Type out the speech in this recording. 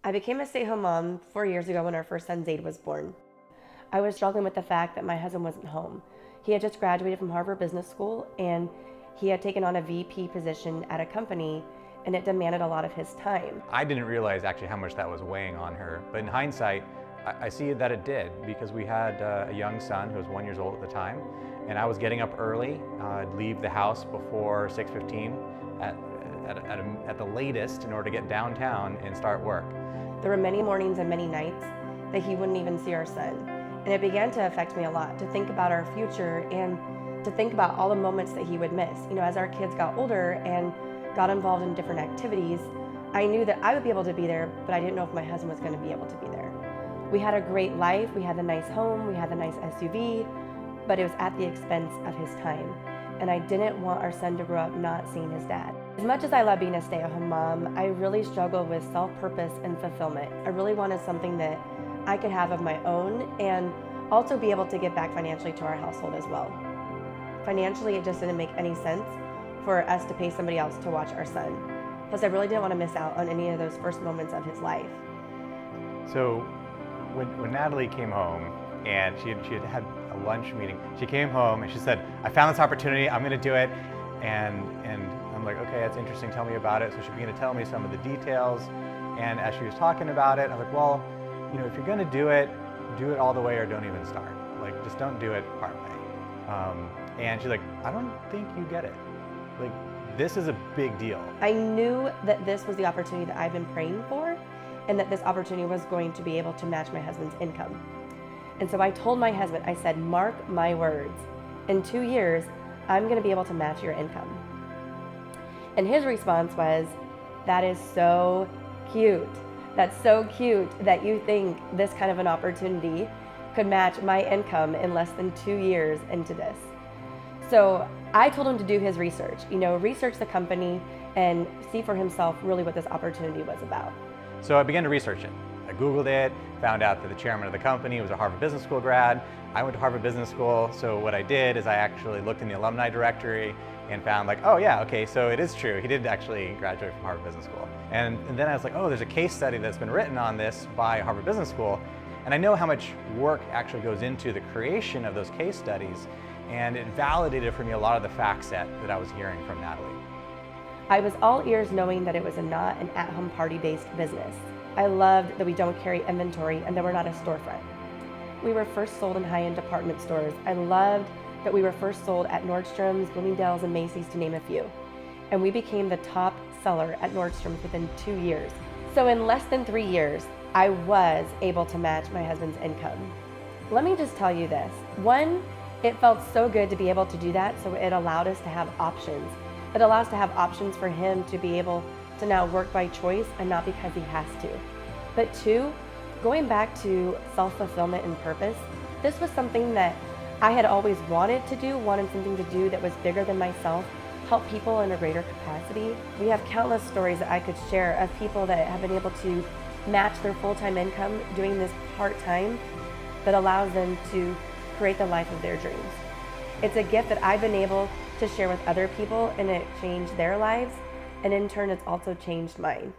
I became a stay-at-home mom 4 years ago when our first son, Zaid, was born. I was struggling with the fact that my husband wasn't home. He had just graduated from Harvard Business School, and he had taken on a VP position at a company, and it demanded a lot of his time. I didn't realize actually how much that was weighing on her, but in hindsight, I see that it did, because we had a young son who was 1 year old at the time, and I was getting up early. I'd leave the house before 6:15 at the latest in order to get downtown and start work. There were many mornings and many nights that he wouldn't even see our son. And it began to affect me a lot, to think about our future and to think about all the moments that he would miss. You know, as our kids got older and got involved in different activities, I knew that I would be able to be there, but I didn't know if my husband was going to be able to be there. We had a great life, we had a nice home, we had a nice SUV, but it was at the expense of his time. And I didn't want our son to grow up not seeing his dad. As much as I love being a stay-at-home mom, I really struggled with self-purpose and fulfillment. I really wanted something that I could have of my own and also be able to give back financially to our household as well. Financially, it just didn't make any sense for us to pay somebody else to watch our son. Plus, I really didn't want to miss out on any of those first moments of his life. So when Natalie came home and she had a lunch meeting, she came home and she said, "I found this opportunity, I'm going to do it." And I'm like, "Okay, that's interesting, tell me about it." So she began to tell me some of the details, and as she was talking about it, I'm like, "Well, you know, if you're going to do it all the way or don't even start. Like, just don't do it partway." And she's like, "I don't think you get it. Like, this is a big deal." I knew that this was the opportunity that I've been praying for, and that this opportunity was going to be able to match my husband's income. And so I told my husband, I said, "Mark my words, in 2 years, I'm going to be able to match your income." And his response was, "That is so cute. That's so cute that you think this kind of an opportunity could match my income in less than 2 years into this." So I told him to do his research, research the company and see for himself really what this opportunity was about. So I began to research it. I Googled it, found out that the chairman of the company was a Harvard Business School grad. I went to Harvard Business School, so what I did is I actually looked in the alumni directory and found like, oh yeah, okay, so it is true. He did actually graduate from Harvard Business School. And then I was like, oh, there's a case study that's been written on this by Harvard Business School. And I know how much work actually goes into the creation of those case studies. And it validated for me a lot of the facts that I was hearing from Natalie. I was all ears knowing that it was not an at-home party-based business. I loved that we don't carry inventory and that we're not a storefront. We were first sold in high-end department stores. I loved that we were first sold at Nordstrom's, Bloomingdale's, and Macy's, to name a few. And we became the top seller at Nordstrom's within 2 years. So in less than 3 years, I was able to match my husband's income. Let me just tell you this. One, it felt so good to be able to do that, so it allowed us to have options. It allows us to have options for him to be able to now work by choice and not because he has to. But two, going back to self-fulfillment and purpose, this was something that I had always wanted to do, wanted something to do that was bigger than myself, help people in a greater capacity. We have countless stories that I could share of people that have been able to match their full-time income doing this part-time that allows them to create the life of their dreams. It's a gift that I've been able to share with other people, and it changed their lives, and in turn it's also changed mine.